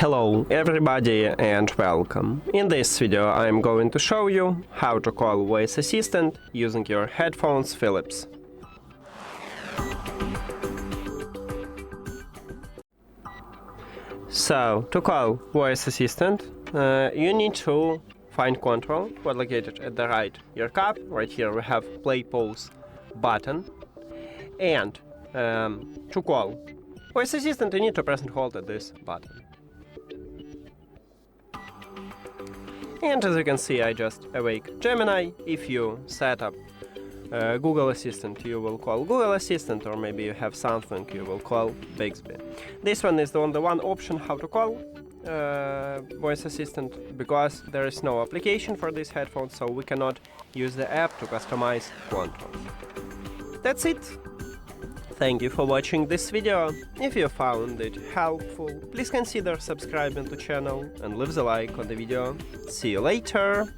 Hello everybody and welcome. In this video I'm going to show you how to call voice assistant using your headphones Philips. So, to call voice assistant, you need to find control, what located at the right ear cup. Right here we have play pause button. And to call voice assistant, you need to press and hold at this button. And as you can see, I just awake Gemini. If you set up Google Assistant, you will call Google Assistant, or maybe you have something, you will call Bixby. This one is the only one option how to call voice assistant, because there is no application for this headphone, so we cannot use the app to customize controls. That's it. Thank you for watching this video. If you found it helpful, please consider subscribing to the channel and leave a like on the video. See you later!